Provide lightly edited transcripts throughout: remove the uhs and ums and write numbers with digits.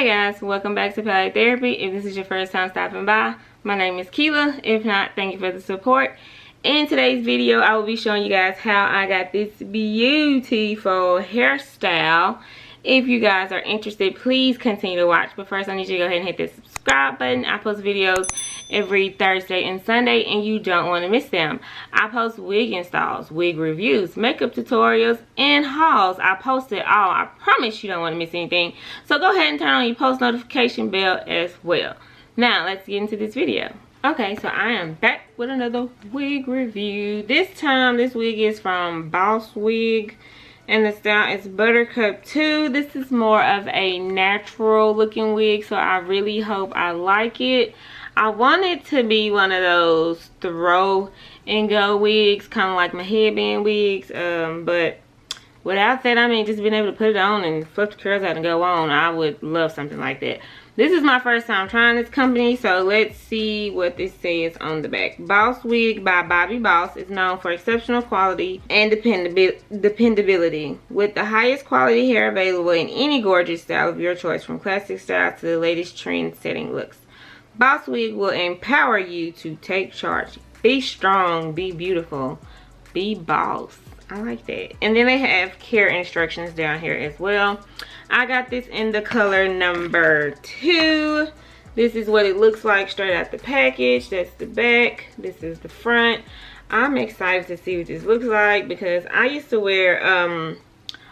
guys, welcome back to Palette Therapy. If this is your first time stopping by, my name is Keela. If not, thank you for the support. In today's video, I will be showing you guys how I got this beautiful hairstyle. If you guys are interested, please continue to watch. But first, I need you to go ahead and hit the subscribe button. I post videos every Thursday and Sunday, and you don't want to miss them. I post wig installs, wig reviews, makeup tutorials, and hauls. I post it all. I promise you don't want to miss anything. So go ahead and turn on your post notification bell as well. Now, let's get into this video. Okay, so I am back with another wig review. This time, this wig is from Boss Wig, and the style is Buttercup 2. This is more of a natural looking wig, so I really hope I like it. I want it to be one of those throw and go wigs, kind of like my headband wigs, but without that, I mean, just being able to put it on and flip the curls out and go on, I would love something like that. This is my first time trying this company, so let's see what this says on the back. Boss Wig by Bobbi Boss is known for exceptional quality and dependability. With the highest quality hair available in any gorgeous style of your choice, from classic style to the latest trend-setting looks. Boss Wig will empower you to take charge. Be strong, be beautiful, be boss. I like that. And then they have care instructions down here as well. I got this in the color number 2. This is what it looks like straight out the package. That's the back. This is the front. I'm excited to see what this looks like because I used to wear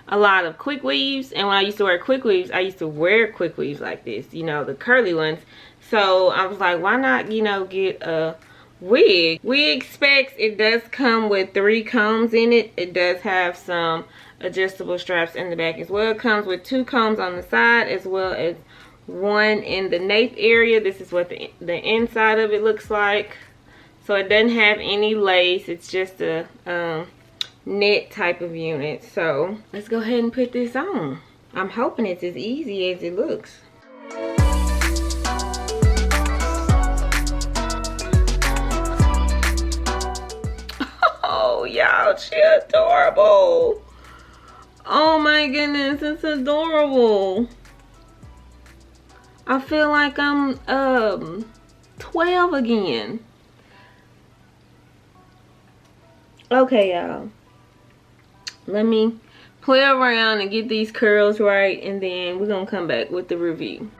a lot of quick weaves, and when I used to wear quick weaves, I used to wear quick weaves like this, you know, the curly ones. So I was like, why not, you know, get a wig. Wig specs, it does come with 3 combs in it. It does have some adjustable straps in the back as well. It comes with 2 combs on the side as well as 1 in the nape area. This is what the inside of it looks like. So it doesn't have any lace. It's just a net type of unit. So let's go ahead and put this on. I'm hoping it's as easy as it looks. Oh, y'all, she adorable. Oh my goodness, it's adorable. I feel like I'm 12 again. Okay, y'all. Let me play around and get these curls right, and then we're gonna come back with the review.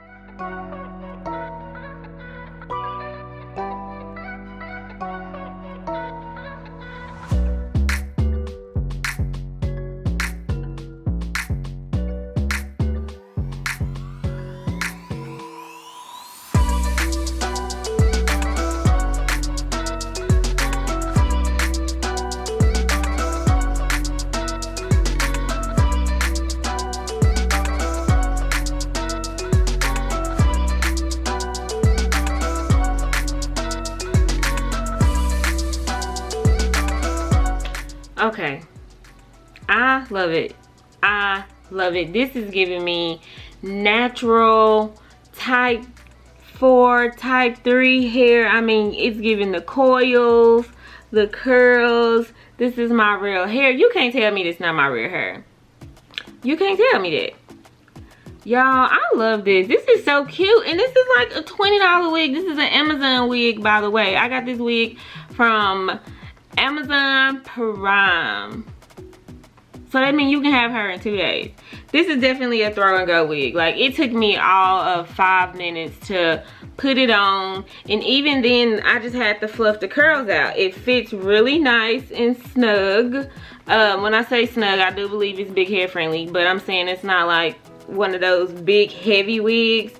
Okay, I love it. I love it. This is giving me natural type 4, type 3 hair. I mean, it's giving the coils, the curls. This is my real hair. You can't tell me this is not my real hair. You can't tell me that. Y'all, I love this. This is so cute. And this is like a $20 wig. This is an Amazon wig, by the way. I got this wig from Amazon Prime. So that means you can have her in 2 days. This is definitely a throw and go wig. Like, it took me all of 5 minutes to put it on, and even then I just had to fluff the curls out. It fits really nice and snug. When I say snug, I do believe it's big hair friendly, but I'm saying it's not like one of those big heavy wigs.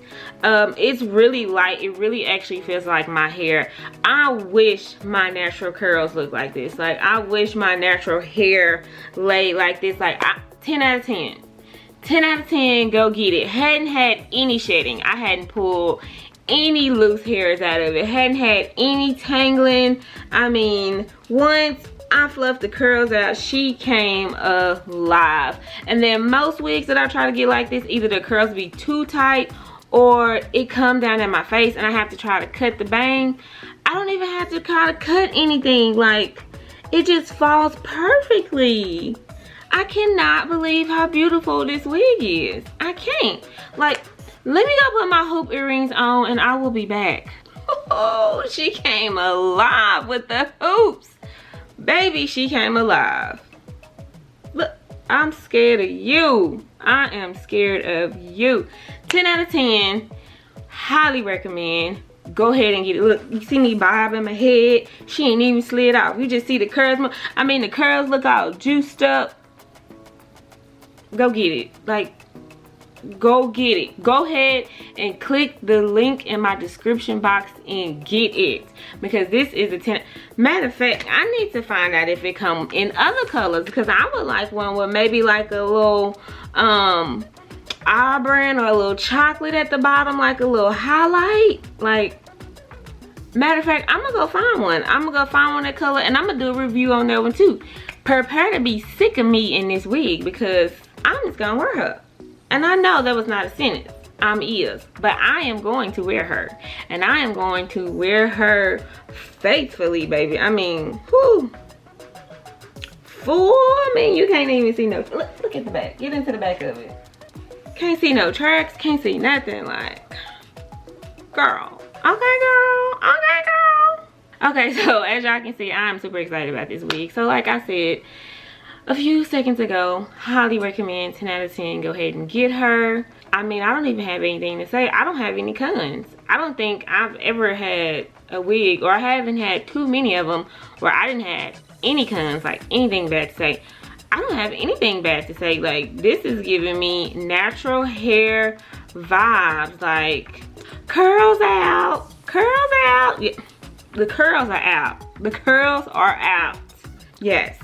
It's really light. It really actually feels like my hair. I wish my natural curls looked like this. Like, I wish my natural hair laid like this. Like, 10 out of 10. 10 out of 10, go get it. Hadn't had any shedding. I hadn't pulled any loose hairs out of it. Hadn't had any tangling. I mean, once I fluffed the curls out, she came alive. And then most wigs that I try to get like this, either the curls be too tight or it come down in my face and I have to try to cut the bang. I don't even have to try to cut anything. Like, it just falls perfectly. I cannot believe how beautiful this wig is. I can't. Like, Let me go put my hoop earrings on and I will be back. Oh, she came alive with the hoops. Baby, she came alive. Look, I'm scared of you. I am scared of you. 10 out of 10. Highly recommend. Go ahead and get it. Look, you see me bobbing my head. She ain't even slid off. You just see the curls. I mean, the curls look all juiced up. Go get it. Like, go get it. Go ahead and click the link in my description box and get it, because this is a 10. Matter of fact, I need to find out if it comes in other colors, because I would like one with maybe like a little auburn or a little chocolate at the bottom, like a little highlight. Like, matter of fact, I'm gonna go find one. I'm gonna go find one that color, and I'm gonna do a review on that one too. Prepare to be sick of me in this wig, because I'm just gonna wear her. And I know that was not a sentence. I'm is. But I am going to wear her. And I am going to wear her faithfully, baby. I mean, whew. Fool. I mean, you can't even see no. Look at the back. Get into the back of it. Can't see no tracks. Can't see nothing. Like, girl. Okay, girl. Okay, girl. Okay, so as y'all can see, I'm super excited about this wig. So like I said a few seconds ago, highly recommend. 10 out of 10. Go ahead and get her. I mean, I don't even have anything to say. I don't have any cons. I don't think I've ever had a wig, or I haven't had too many of them where I didn't have any cons, like anything bad to say. I don't have anything bad to say. Like, this is giving me natural hair vibes. Like, curls out. Curls out. Yeah, the curls are out. The curls are out. Yes.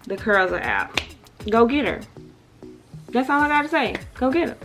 The curls are out. Go get her. That's all I gotta say. Go get her.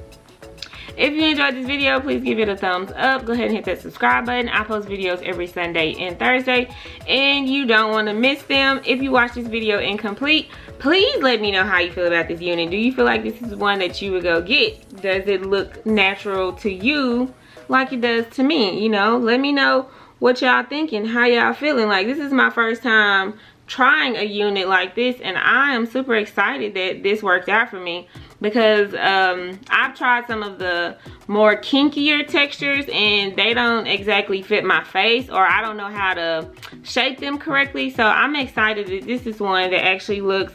If you enjoyed this video, please give it a thumbs up. Go ahead and hit that subscribe button. I post videos every Sunday and Thursday, and you don't want to miss them. If you watch this video incomplete, please let me know how you feel about this unit. Do you feel like this is one that you would go get? Does it look natural to you like it does to me? You know, let me know what y'all thinking, how y'all feeling. Like, this is my first time trying a unit like this, and I am super excited that this worked out for me, because I've tried some of the more kinkier textures and they don't exactly fit my face, or I don't know how to shape them correctly. So I'm excited that this is one that actually looks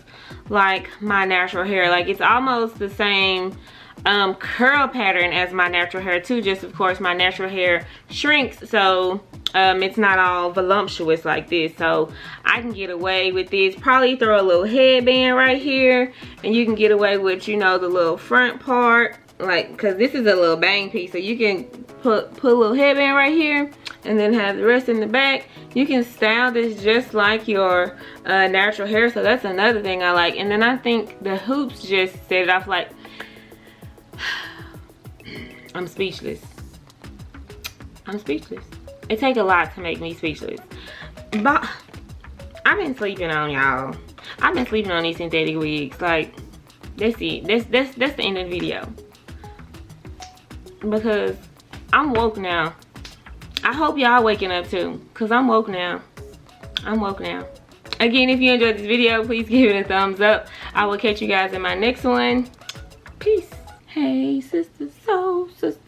like my natural hair. Like, it's almost the same curl pattern as my natural hair too, just of course my natural hair shrinks, so it's not all voluptuous like this. So I can get away with this. Probably throw a little headband right here, and you can get away with, you know, the little front part, like, because this is a little bang piece, so you can put a little headband right here and then have the rest in the back. You can style this just like your natural hair, so that's another thing I like. And then I think the hoops just set it off. Like, I'm speechless. I'm speechless. It take a lot to make me speechless. But I've been sleeping on y'all. I've been sleeping on these synthetic wigs. Like, that's it. That's the end of the video. Because I'm woke now. I hope y'all waking up too, because I'm woke now. I'm woke now. Again, if you enjoyed this video, please give it a thumbs up. I will catch you guys in my next one. Peace. Hey, sister, soul sister.